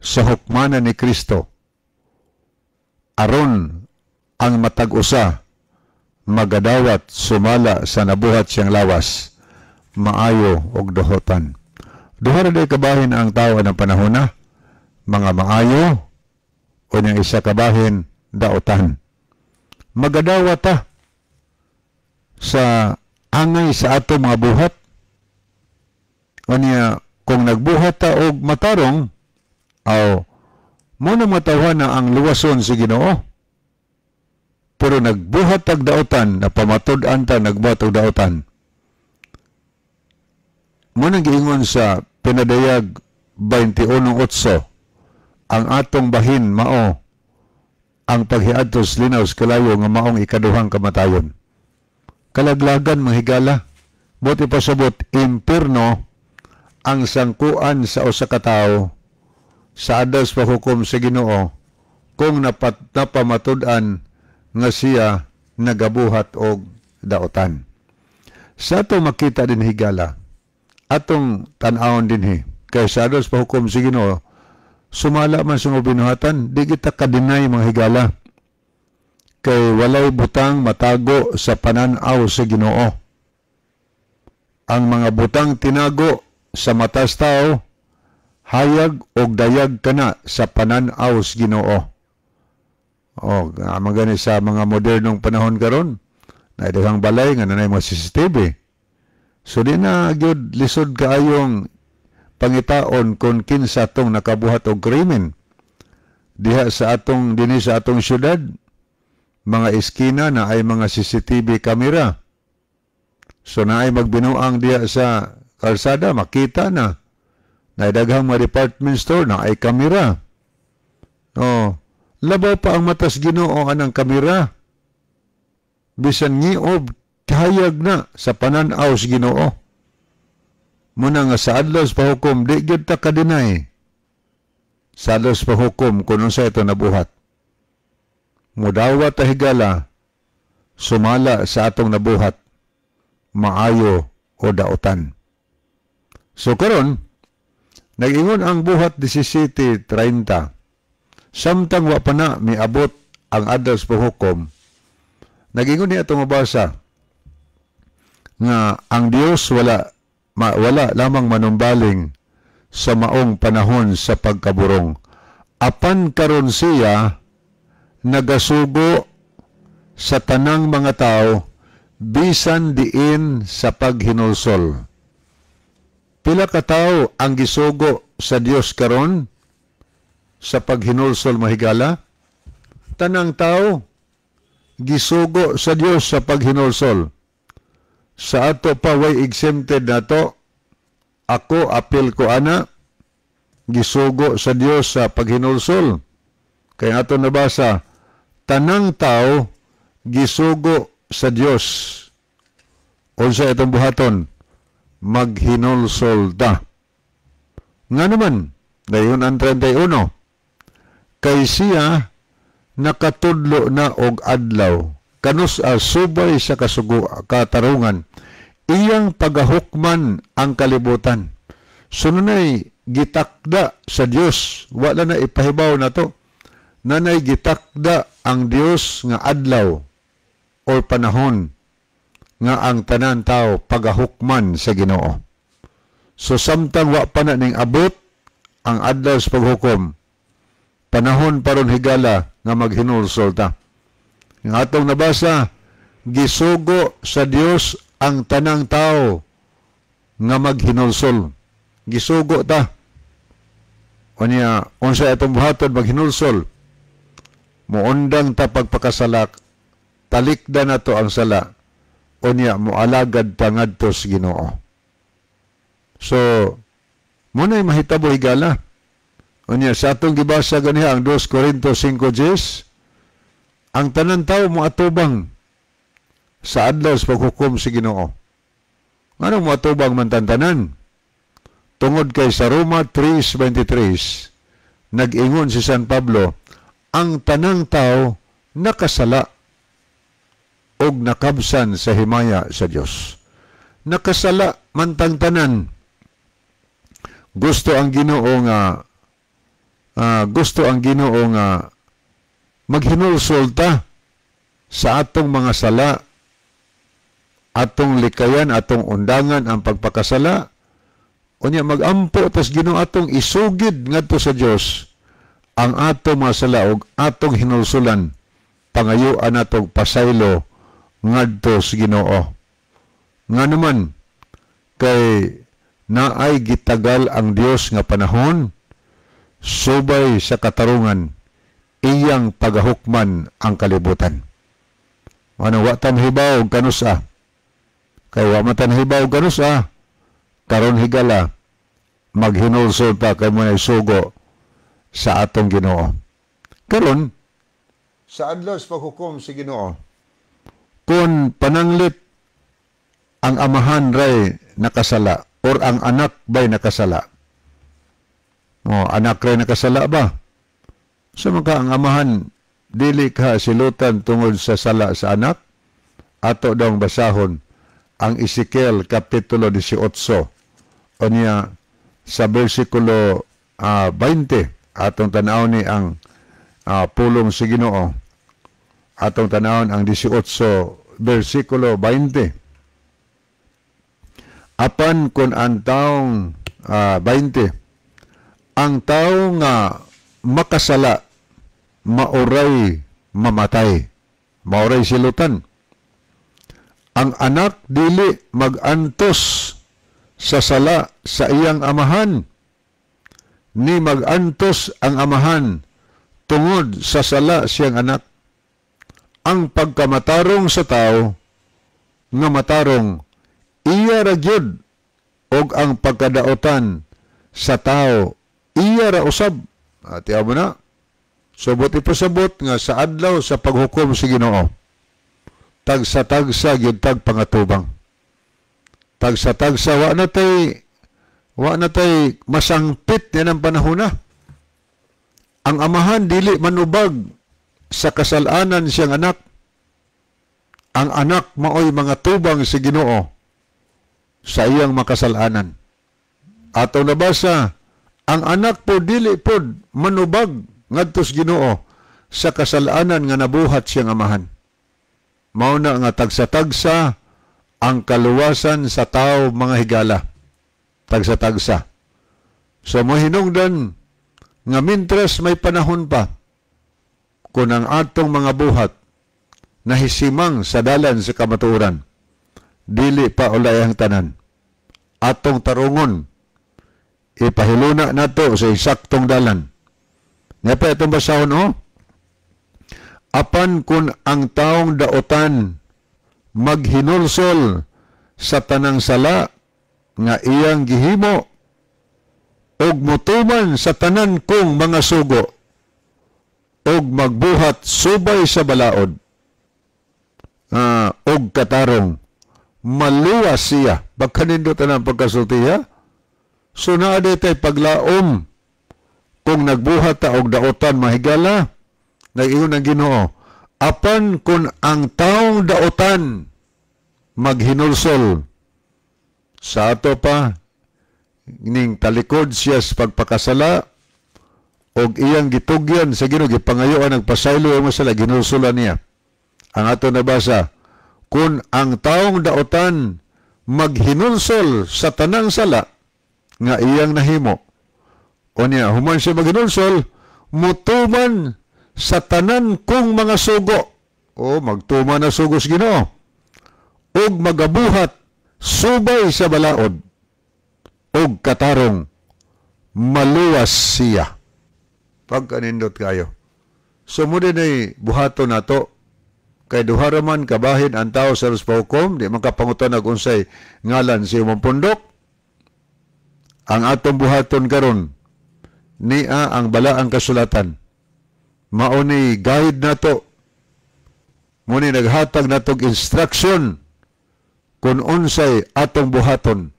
Speaker 3: sa hukmanan ni Kristo aron ang matag-usa magadawat sumala sa nabuhat siyang lawas maayo og dahotan. Duha na day kabahin ang tao ng panahon na mga maayo o niyang isa kabahin daotan. Magadawat ta sa angay sa ato mga buhat o niya kung nagbuhat ta og matarong aw muna matawhan na ang luwason si Ginoo pero nagbuhat tag daotan na pamatud-an ta nagbuhat og daotan muna giingon sa Pinadayag 21:8 ang atong bahin mao ang paghiadtos linaws kalayo nga maong ikaduhang kamatayon. Kalaglagan mahigala buti pasabot impierno ang sangkuan sa usa ka tawo sa adlaw sa paghukom sa Ginoo kung napamatud-an nga siya nagabuhat og daotan. Sa ato makita din higala atong tan-awon din kay sa adlaw sa paghukom sa Ginoo sumala man sa binuhatan di kita kadinay mga higala kay walay butang matago sa panan-aw sa Ginoo. Ang mga butang tinago sa matas tao hayag og dayag kana sa panan-aw sa Ginoo. Magani sa mga modernong panahon karon na daghang balay nga nanay mga CCTV. So di na gyud lisod kaayong pangitaon kung kinsa tong nakabuhat og krimen. Diha sa atong dinhi sa atong syudad mga eskina na ay mga CCTV camera. So na ay magbinuang diha sa kalsada makita na daghang mga department store na ay kamera. Labaw pa ang matas Ginoo anang kamera. Bisan ngiob kahayag na sa panan-aw sa Ginoo. Muna nga sa adlaw sa pahukom di gyud ta kadinay. Sa adlaw sa pahukom kung unsa ito nabuhat. Mudawat ta higala sumala sa atong nabuhat maayo o daotan. So karon nag-ingon ang buhat 17:30 samtang wa pa na miabot ang adlaw sa pahukom. Nag-ingon niya itong mabasa nga ang Dios wala lamang manumbaling sa maong panahon sa pagkaburong. Apan karon siya nagasugo sa tanang mga tao bisan diin sa paghinulsol. Pila ka tao ang gisugo sa Dios karon sa paghinulsol mahigala? Tanang tao gisugo sa Dios sa paghinulsol. Sa ato pa way exempted na to. Ako apil ko ana gisugo sa Dios sa paghinulsol. Kaya ato nabasa tanang tao gisugo sa Dios. Unsa itong buhaton? Maghinulsol ta. Nga naman, dayon ang 31. Kay siya nakatudlo na og adlaw kanus subay sa katarungan iyang pagahukman ang kalibutan. So nanay gitakda sa Dios, wala na ipahibaw na to. Nanay gitakda ang Dios nga adlaw o panahon nga ang tanan tao pagahukman sa Ginoo. So samtang wa pa na ning abot ang adlaw sa paghukom, panahon paron higala nga maghinulsol ta. Nga atong nabasa, gisugo sa Dios ang tanang tao nga maghinulsol. Gisugo ta. Unya, unsa atong buhaton maghinulsol? Muundang ta pagpakasalak, talikda na to ang sala. Unya, mualagad ta ngadto sa Ginoo. So, muna'y mahitabo higala. Unya, sa atong gibasa ganiha ang 2 Corintios 5:10, ang tanan tao mo atubang sa adlaw sa paghukom sa Ginoo. Ano mo atubang man tanan? Tungod kay sa Roma 3:23, nag-ingon si San Pablo, ang tanang tao nakasala og nakabsan sa himaya sa Dios. Nakasala man tang tanan. Gusto ang Ginoo nga maghinulsol ta sa atong mga sala, atong likayan, atong undangan ang pagpakasala. Unya magampo tas Ginoo atong isugid ngadto sa Dios ang atong mga sala ug atong hinulsulan, pangayuan atong pasaylo ngadto sa Ginoo. Nga naman kay naay gitagal ang Dios nga panahon subay sa katarungan iyang pagahukman ang kalibutan. Ano wa tan hibaw kanusa? Kay wa man tan hibaw kanusa, karon higala maghinulsol ta kay mo sugo sa atong Ginoo. Karon sa adlaw sa paghukom sa Ginoo, kung pananglit ang amahan ray nakasala or ang anak ba'y nakasala. Anak ray nakasala ba? So maka ang amahan dili ka silutan tungod sa sala sa anak. Ato daw basahon ang Ezekiel kapitulo 18 o niya sa versikulo 20 atong tanaw ni ang pulong sa Ginoo. Atong tanawon ang 18 versikulo 20. Apan kun ang taong 20, ang tao nga makasala, mauray mamatay, mauray silutan. Ang anak dili magantos sa sala sa iyang amahan, ni magantos ang amahan tungod sa sala siyang anak. Ang pagkamatarong sa tao nga matarong iya ra gyud, og ang pagkadaotan sa tao iya ra usab. Tiyaw mo na. Subot ipasabot nga sa adlaw sa paghukom sa Ginoo, tagsa-tagsa gyud tag pangatubang. Tagsa-tagsa wa na tay masangpit yan ang panahon na. Ang amahan dili manubag sa kasalanan siyang anak. Ang anak maoy mga tubang sa Ginoo sa iyang makasalanan. Ato nabasa, ang anak po dili po manubag ngadto sa Ginoo sa kasalanan nga nabuhat siyang amahan. Mao na nga tagsa-tagsa ang kaluwasan sa tao mga higala. Tagsa-tagsa. So mohinungdan nga mintras may panahon pa, kung ang atong mga buhat nahisimang sa dalan sa kamatuoran, dili pa ulay ang tanan. Atong tarungon, ipahiluna nato sa eksaktong dalan. Nga pa itong basahon, apan kung ang taong daotan maghinulsol sa tanang sala nga iyang gihimo og mutuman sa tanan kong mga sugo og magbuhat subay sa balaod og katarong, maluwas siya pagkanindot ang pagkasultiya. So naade tay paglaom kung nagbuhat ta og daotan mahigala, nag-ingon ang Ginoo, apan kung ang taong daotan maghinulsol sa ato pa ning talikod siya sa pagpakasala og iyang gitugyan sa Ginoo, gipangayoan nagpasaylo ang masala, ginulsulan niya. Ang ato nabasa, kung ang taong daotan maghinulsol sa tanang sala nga iyang nahimo, o niya, human siya maghinulsol, mutuman sa tanan kong mga sugo, o magtuman na sugo sa Ginoo, og magabuhat subay sa balaod, og katarong maluwas siya. Pagkanindot kayo. So muna na'y buhato na to, kay duharaman kabahin ang tao sa ruspahukom, di makapangutan nag-unsay ngalan si umang pundok. Ang atong buhaton karon niya ang balaang kasulatan. Mauni guide na to. Muni naghatag na tong instruction kung unsay atong buhaton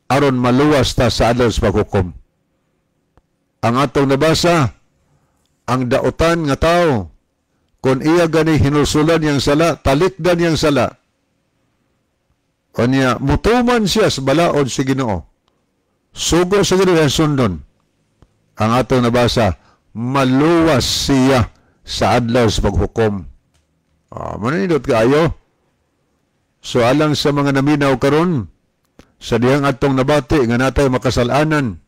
Speaker 3: aron maluwas ta sa adlaw sa paghukom. Ang atong nabasa, ang daotan nga tao, kung iya gani hinulsulan yang sala, talikdan yang sala, o niya, mutuman siya sa balaod sa Ginoo. Sugo sa Ginoo ang sundon. Ang atong nabasa, maluwas siya sa adlaw sa paghukom. Manindot kaayo. So alang sa mga naminaw karon, sa diyang atong nabati nga natay makasalanan,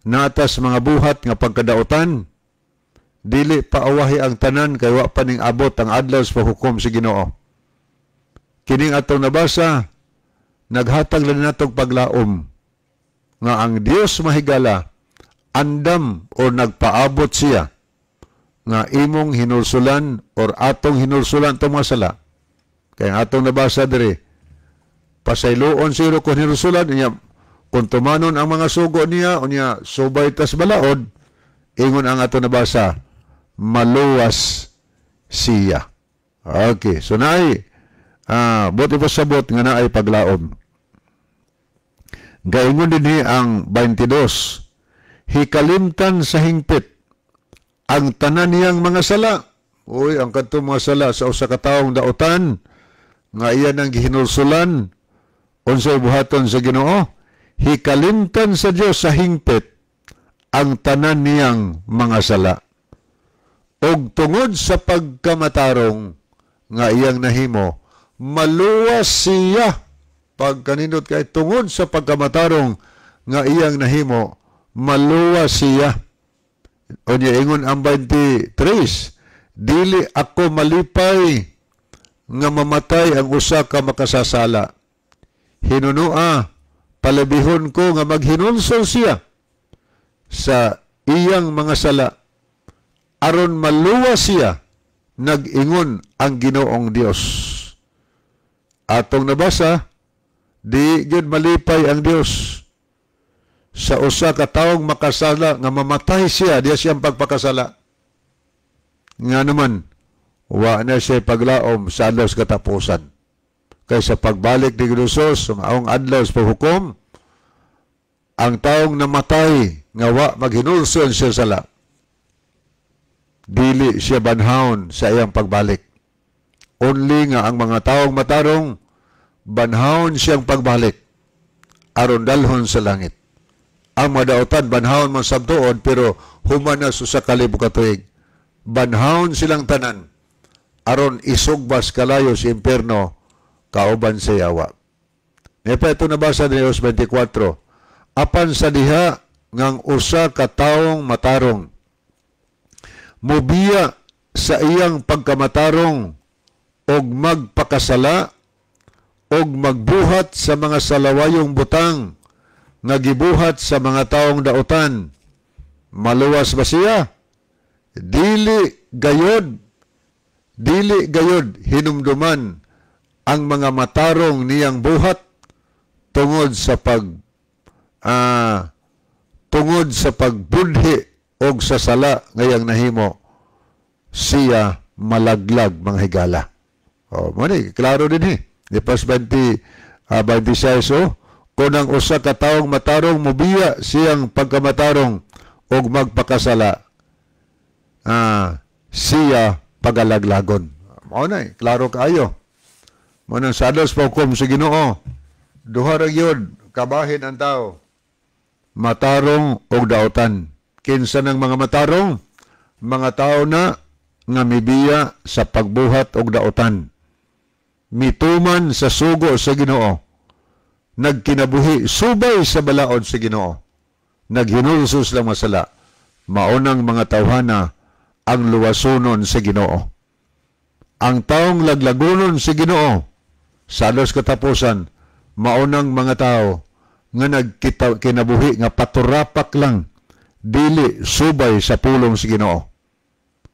Speaker 3: natas mga buhat nga pagkadaotan, dili paawahi ang tanan kay wa pa ning abot ang adlaw sa paghukom sa Ginoo. Kining atong nabasa, naghatag lang natong paglaom nga ang Dios mahigala andam o nagpaabot siya nga imong hinulsulan or atong hinulsulan itong mga sala. Kaya ang atong nabasa diri, pasayloon siro kung hinulsulan niya, kung tumanon ang mga sugo niya, o niya subay tas balaod, ingon ang atong nabasa, maluwas siya. Okay, so naay, buti pa sabot nga naay paglaom. Gaingon din ang 22, hikalimtan sa hingpit ang tanan niyang mga sala. Uy, ang kanto mga sala sa usa ka taong daotan nga iyan ang gihinulsulan unsay buhaton sa Ginoo, hikalimtan sa Dios sa hingpit ang tanan niyang mga sala. Og tungod sa pagkamatarong nga iyang nahimo, maluwas siya. Pagkaninot kay tungod sa pagkamatarong nga iyang nahimo, maluwas siya. O niya ingon ang 23, dili ako malipay nga mamatay ang usa ka makasasala. Hinunua, palabihon ko nga maghinulsol siya sa iyang mga sala aron maluwas siya, nag-ingon ang Ginoong Dios. Atong nabasa, di gyud malipay ang Dios sa usa ka taong makasala nga mamatay siya diya siyang pagpakasala. Nga naman, wa na siya paglaom sa adlaw sa katapusan. Kaysa pagbalik ni Hesus sa maong adlaw sa paghukom, ang taong namatay nga wa maghinulson siya sala, dili siya banhawon sa iyang pagbalik. Only nga ang mga taong matarong, banhawon siyang pagbalik aron dalhon sa langit. Ang madaotan, banhawon man sabtuon, pero human na sa kalibog katuig. Banhawon silang tanan aron isugbas kalayo sa impierno kauban sa yawa. Nepa ito nabasa ni Dios 24. Apan sa diha ngang usa ka taong matarong, mubiya sa iyang pagkamatarong og magpakasala og magbuhat sa mga salawayong butang nga gibuhat sa mga taong daotan. Maluwas ba siya? Dili gayod hinumduman ang mga matarong niyang buhat tungod sa pagbudhi og sa sala ngayang nahimo, siya malaglag mga higala. Mani, klaro din Di pas 26, kung ang usa ka taong matarong mubiya siyang pagkamatarong og magpakasala, siya pagalaglagon. Mao na, klaro kaayo. Manang sa adlaw sa paghukom sa Ginoo, duha ra gyud kabahin ang tao. matarong og daotan. Kinsa ng mga matarong? Mga tao na nga mibiya sa pagbuhat og daotan. Mituman sa sugo sa Ginoo. Nagkinabuhi subay sa balaod sa Ginoo. Naghinulsos lang masala. Maunang mga tawhana ang luwasonon sa Ginoo. Ang taong laglagonon sa Ginoo sa alos katapusan, maunang mga tao nga nagkinabuhi nga paturapak lang dili subay sa pulong sa Ginoo.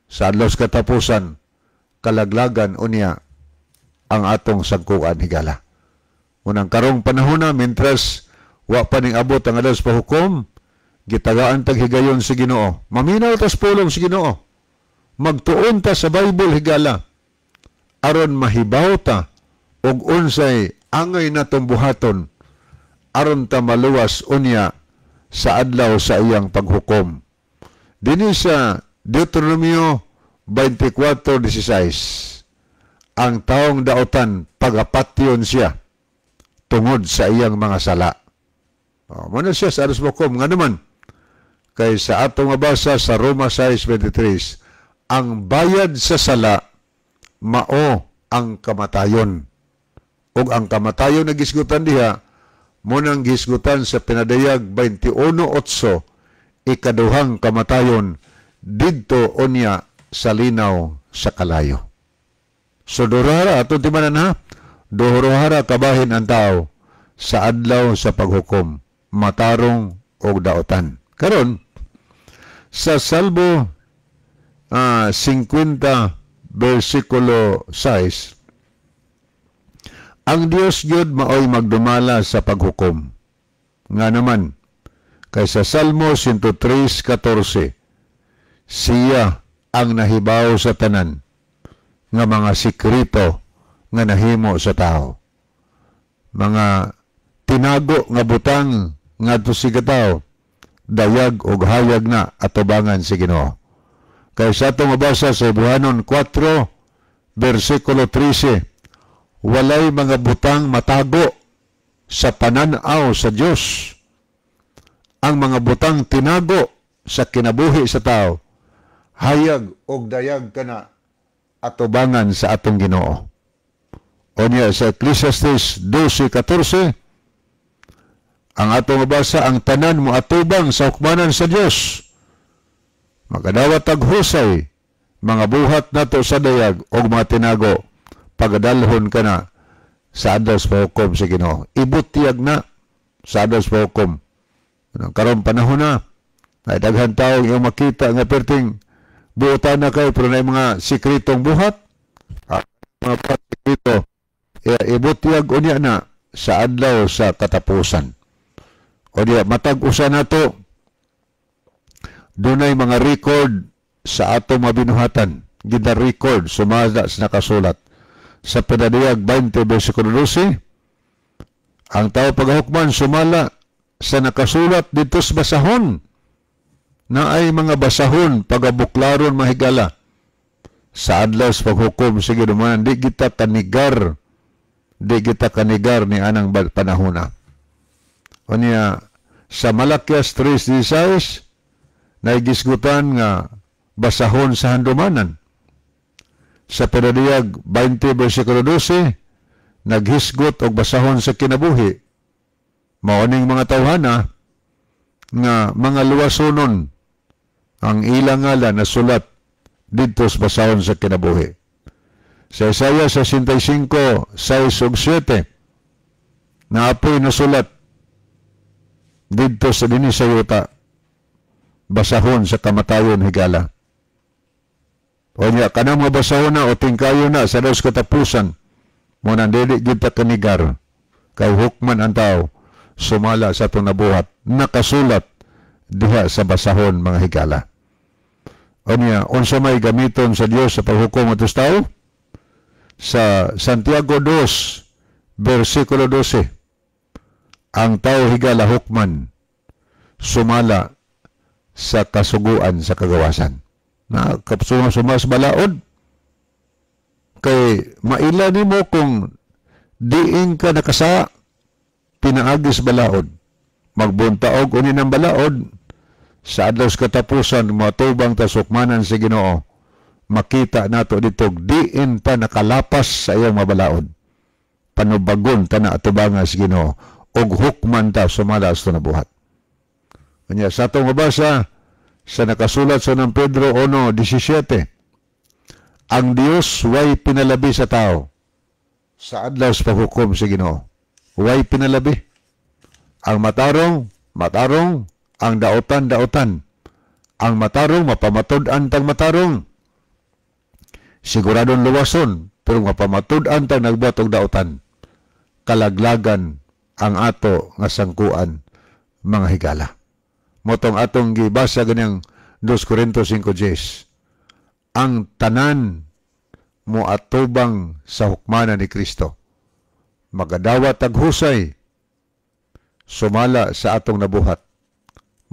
Speaker 3: Sa alos katapusan, kalaglagan unya ang atong sagkuan higala. Unang karong panahon na, mintras wa pa ning abot ang alas pahukom, gitagaan tag higayon sa Ginoo. Maminaw tas pulong sa Ginoo. Magtuon ta sa Bible higala. Aron mahibaw ta og unsay angay natong buhaton aron ta maluwas unya sa adlaw sa iyang paghukom. Dinhi sa Deuteronomio 24:16, ang taong daotan pagapatyon siya tungod sa iyang mga sala. Muna siya sa aras hukom nga naman kay sa atong mabasa sa Roma 6:23, ang bayad sa sala mao ang kamatayon. Ug ang kamatayon na gisgutan diha munang gisgutan sa pinadayag 21:8, ikaduhang kamatayon didto unya sa linaw sa kalayo. So duhara ato timanan ha, duhara kabahin ang tao sa adlaw sa paghukom, matarong og daotan. Karon sa Salmo 50 versikulo 6, ang Dios gyud maoy magdumala sa paghukom. Nga naman, kay sa Salmo 103:14, siya ang nahibaw sa tanan nga mga sikrito nga nahimo sa tao. Mga tinago nga butang ngadto sa katawo, dayag og hayag na atubangan si Ginoo. Kay sa atong mabasa sa Hebreanon 4 versikulo 13, walay mga butang matago sa pananaw sa Dios. Ang mga butang tinago sa kinabuhi sa tao, hayag og dayag kana atubangan sa atong Ginoo. Unya sa Ecclesiastes 12:14, ang atong mabasa, ang tanan mo atubang sa hukmanan sa Dios. Makadawat tag husay, mga buhat nato sa dayag o mga tinago, pagadalhon ka na sa adlaw sa pahukom sa Ginoo. Ibutiyag na sa adlaw sa pahukom. Karong panahon na, ay daghan tao yung makita nga perting buotan na kayo, pero na mga sikritong buhat, mga sikrito, ibutiyag unya na sa adlaw sa katapusan. O diya, matag-usa na to, dunay mga record sa atong mabinuhatan. Gina-record, sumada sa nakasulat. Sa pinadayag 20 versikulo 12, ang tao paghukman sumala sa nakasulat dito sa basahon, na ay mga basahon pagabuklaron mahigala. Sa adlaw sa paghukom, sige naman, di kita kanigar ni anang panahon na. O niya, sa Malakias 3:16, naigisgutan nga basahon sa handumanan. Sa pinadayag 20 versikulo 12, naghisgot og basahon sa kinabuhi. Maoning mga tawhana nga mga luwasonon ang ilang ngalan na sulat dito sa basahon sa kinabuhi. Sa Isaiah 65:6-7, na apoy na sulat dito sa dinhi sa yuta, basahon sa kamatayon higala. O niya, kanang mga basahon na o tingkayo na sa daos katapusan, mo nandili kita kanigar, kay hukman ang tao, sumala sa itong nabuhat, nakasulat diha sa basahon mga higala. O niya, unsa may gamiton sa Dios sa paghukom at tao? Sa Santiago 2, versikulo 12, ang tao higala hukman, sumala sa kasuguan sa kagawasan. Na sumas balaod, kay maila nimo kung diin ka nakasa, pinaagis balaod. magbuntaog uni ng balaod sa adlaw sa katapusan matubang ta sukmanan sa Ginoo, makita nato dito diin pa nakalapas sa iyang mabalaod. Panubagon ta na atubangan sa Ginoo og hukman ta sumala sa nabuhat. Kanya sa atong mabasa sa nakasulat sa ng Pedro 1:17, ang Dios way pinalabi sa tao sa adlaw sa paghukom sa Ginoo. Way pinalabi. Ang matarong, matarong. Ang daotan, daotan. Ang matarong, mapamatud-an tang matarong. Siguradong luwason, pero mapamatud-an tang nagbuhat og daotan. Kalaglagan ang ato nga sangkuan, mga higala. Motong atong gibasa ganyang 2 Corintios 5:10. Ang tanan mo atubang sa hukmanan ni Kristo. Magadawat ag husay, sumala sa atong nabuhat,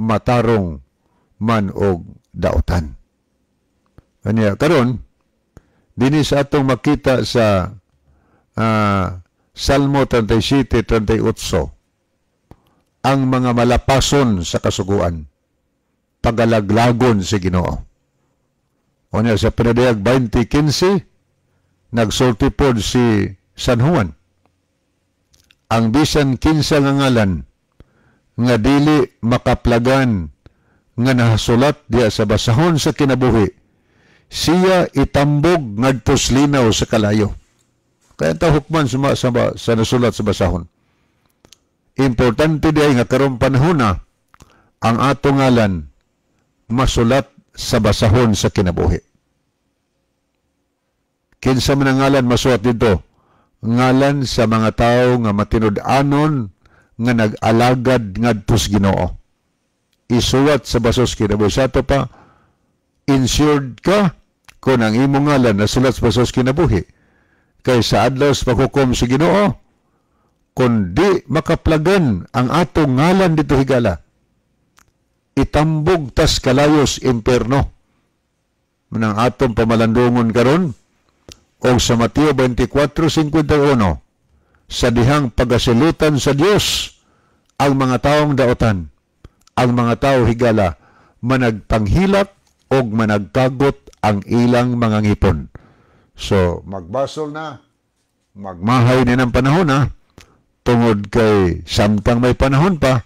Speaker 3: matarong man og daotan. Kanya karon dinhi sa atong makita sa Salmo 37:38, ang mga malapason sa kasuguan, pagalaglagon si Ginoo. Unya sa pinadayag 20:15, nagsulti pod si San Juan, ang bisan kinsa nga ngalan nga dili makaplagan nga nahasulat diya sa basahon sa kinabuhi, siya itambog ngadtos linaw sa kalayo. Kaya ta hukman sa nasulat sa basahon. Importante diay nga karong panahon na ang ato ngalan masulat sa basahon sa kinabuhi. Kinsa man ang ngalan masulat dito? Ngalan sa mga tao nga matinud-anon nga nag-alagad ngadtos Ginoo. Isuwat sa basos kinabuhi. Sa ito pa, insured ka kung ang imong ngalan nasulat sa basos kinabuhi. Kay sa adlaw sa paghukom sa Ginoo, kung di makaplagan ang atong ngalan dito higala, itambog tas kalayos imperno. Manang atong pamalandungon karon, o sa Mateo 24:51, sa dihang pagasilutan sa Dios ang mga taong daotan, ang mga tao higala managpanghilak o managkagot ang ilang mga ngipon. So magbasol na, magmahay na ng panahon na, tungod kay samtang may panahon pa,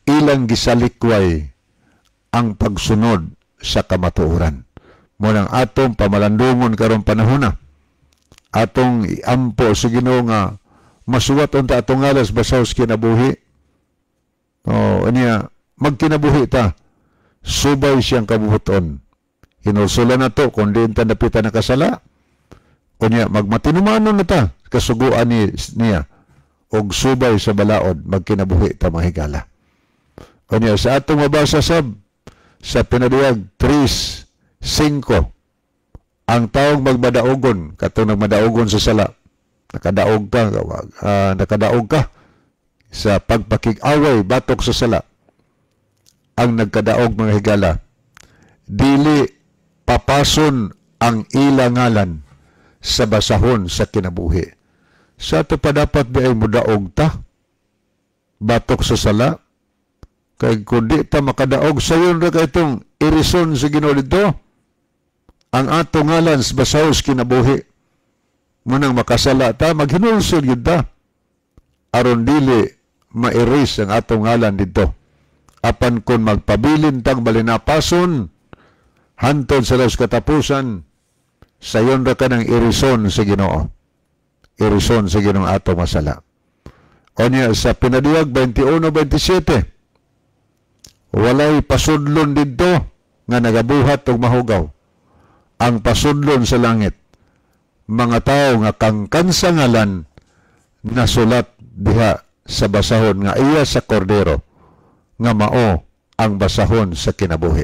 Speaker 3: ilang gisalikway ang pagsunod sa kamatuoran. Munang atong pamalandungon karong panahon na, atong iampo sa Ginoo nga masuwat unta atong alas basaws kinabuhi. Aniya magkinabuhi ta, subay siyang kabuhuton. Hinulsulan na to kung di ta napita na kasala. Unya magmatinumanon na ta kasuguan niya og subay sa balaod magkinabuhi ta mahigala. Unya sa atong mabasa sa pinaduyag 3:5, ang taong magmadaogon, katong nagmadaogon sa sala, nakadaog ka sa pagpakig-away, batok sa sala, ang nagkadaog mga higala, dili papason ang ilangalan sa basahon sa kinabuhi. Sa ito pa dapat di ay mudaog ta, batok sa sala, kay kundi ta makadaog sayon na itong irison sa Ginoo dito, ang ato ngalan sa basahos kinabuhi. Munang makasala ta, maghinulsol yun ta. Aron dili ma-erase ang ato ngalan dito. Apan kung magpabilin tang balinapason, hantod sa laos katapusan, sayon ra ka ng irison sa Ginoo. Irison sa Ginoo ato masala. O niya sa pinadiyag 21:27, walay pasudlon dito nga nagabuhat og mahugaw. Ang pasudlon sa langit, mga tao nga kangkansa ngalan nasulat diha sa basahon nga iya sa kordero, nga mao ang basahon sa kinabuhi.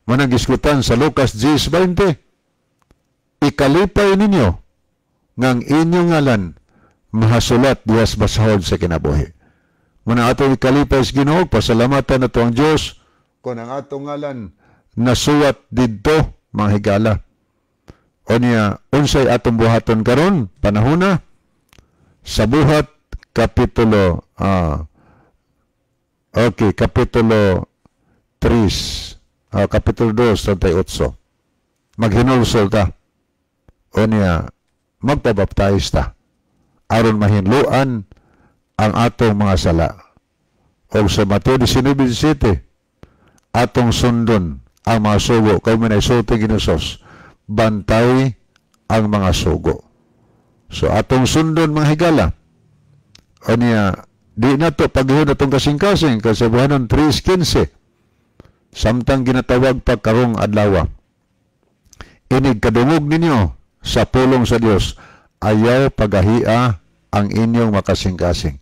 Speaker 3: Manang giskutan sa Lucas 10:20, ikalipay ninyo ngang inyong ngalan mahasulat diha sa basahon sa kinabuhi. Manang atong ikalipay sa Ginoo, pasalamatan nato ang Dios kung ang atong ngalan nasuwat didto mga higala. O niya, unsay atong buhaton karon panahon na sa buhat kapitulo Okay, Kapitulo 3, Kapitulo 2, 38. Maghinulsol ta. O niya, magpabaptize ta. Aron mahinluan ang atong mga sala. O sa Mateo 19:17, atong sundon ang mga sugo. Kung may naisulti ginusos, bantay ang mga sugo. So atong sundon mga higala. O niya, di na to paghihod atong kasing-kasing kasi buhanon 3:15. Samtang ginatawag pa karong adlaw. Inig kadungog ninyo sa pulong sa Dios, ayaw pagahia ang inyong makasing-kasing.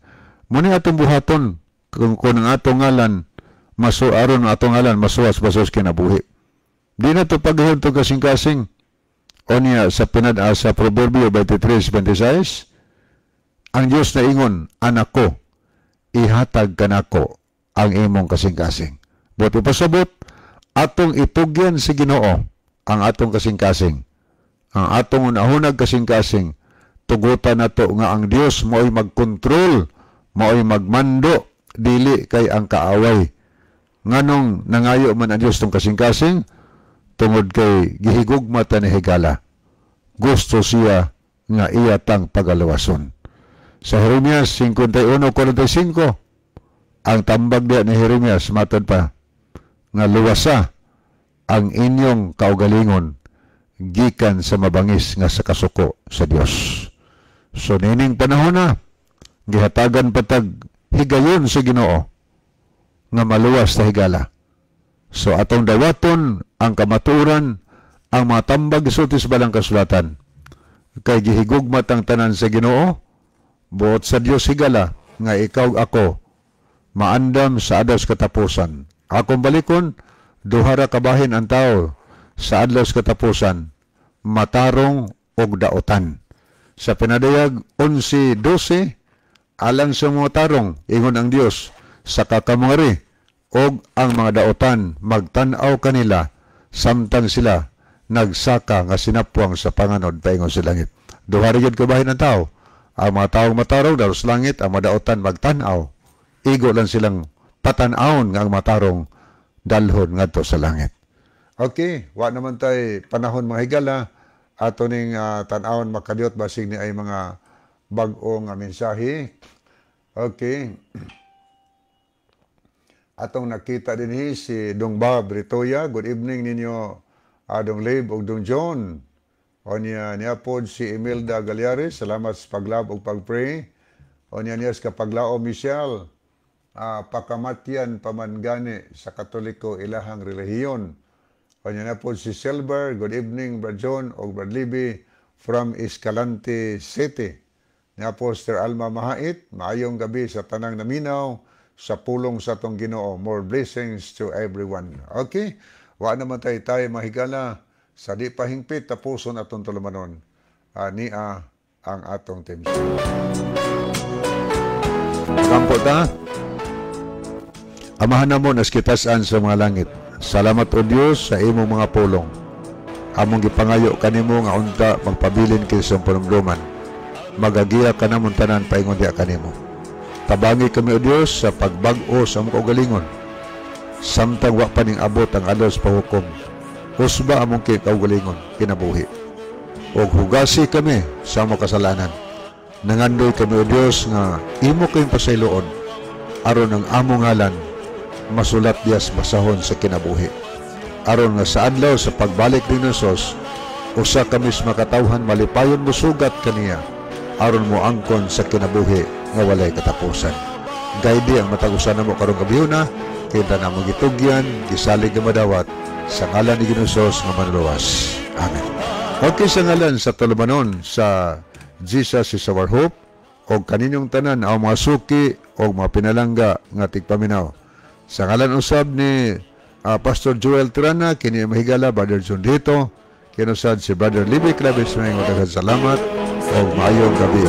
Speaker 3: Muna atong buhaton kung ang atong ngalan aron atong ngalan masuwas-basos kinabuhi. Di na to paghihod to kasing-kasing. O niya sa sa Proverbio 23:26, ang Dios na ingon, anak ko, ihatag kanako ang imong kasing-kasing. Buti pasabot, atong itugyan si Ginoo ang atong kasing-kasing. Ang atong unahunag kasing-kasing, tugutan nato nga ang Dios mo'y magkontrol, mo'y magmando, dili kay ang kaaway. Nganong nangayo man ang Dios tong kasing-kasing, tungod kay gihigugma ta ni higala. Gusto siya nga iyatang pagalawason. Sa Jeremias 51:45, ang tambag diya ni Jeremias, matod pa, nga luwasa ang inyong kaugalingon gikan sa mabangis nga sa kasuko sa Dios. So nining panahon na, gihatagan patag higayon sa Ginoo nga maluwas ta higala. So atong dawaton ang kamaturan, ang mga tambag isulti sa balang kasulatan. Kay gihigugmat ang tanan sa Ginoo, buot sa Dios higala nga ikaw ako maandam sa adlaw sa katapusan. Akong balikon, duhara kabahin ang tao sa adlaw sa katapusan, matarong og daotan. Sa pinadayag 11:12, alang sa mga tarong, ingon ang Dios, sa kakamangari, og ang mga daotan, magtanaw kanila, samtang sila nagsaka nga sinapwang sa panganod paingon sa langit. Duhara gyud kabahin ang tao. Ang mga taong matarong daros langit, ang mga daotan magtanaw. Igo lang silang patanawon nga ang matarong dalhon ngadto sa langit. Okay, wa naman tay panahon mga higala ato ning tan-awon makadiot basig ni ay mga bag-o nga mensahe. Okay. Atong nakita dinhi si Dong Bob Ritoya. Good evening ninyo, Dong Lib ug Dong John. O niya pod si Imelda Galyares. Salamat sa paglab ug pagpray. O niya sa paglao Michelle. Pakamatyan pamangani sa Katoliko ilahang relihiyon. O niya pod si Silver. Good evening, Brad John o Brad Libby from Escalante City. Niya po Sir Alma Mahait. Maayong gabi sa tanang naminaw sa pulong sa tong Ginoo. More blessings to everyone. Okay? Wa naman tayo mahigala sa di pahingpit tapuson atong tulumanon. Nia ang atong team. Kampo ta. Amahan namon as kitasan sa mga langit. Salamat o Dios sa imong mga pulong. Among gipangayo kanimo nga unta magpabilin kay sa panumduman. Magagiya ka namon tanan paingon diha kanimo. Tabangi kami o Dios sa pagbag-o sa among kaugalingon. Samtang wa pa ning abot ang adlaw sa pahukom. Usba among kaugalingon kinabuhi. Og hugasi kami sa among kasalanan. Nangandoy kami o Dios nga imo kayong pasayloon aron ang among ngalan masulat diyas basahon sa kinabuhi. Aron nga sa adlaw sa pagbalik ni Hesus, usa kami sa makatawhan malipayon mo sugat kaniya aron mo angkon sa kinabuhi nga walay katapusan. Gaydi ang matagusan namo karong gabihuna, kita na mo gitugyan, gisalig nga madawat sa ngalan ni Hesus nga manluwas. Amen. Okay, sa ngalan sa tulumanon sa Jesus is our hope o kaninyong tanan ang mga suki o mga pinalangga nga tigpaminaw. Sa ngalan usab ni Pastor Joel Tirana, kini mahigala Brother John Dito, kinusad si Brother Libby Claves, may salamat o maayong gabi.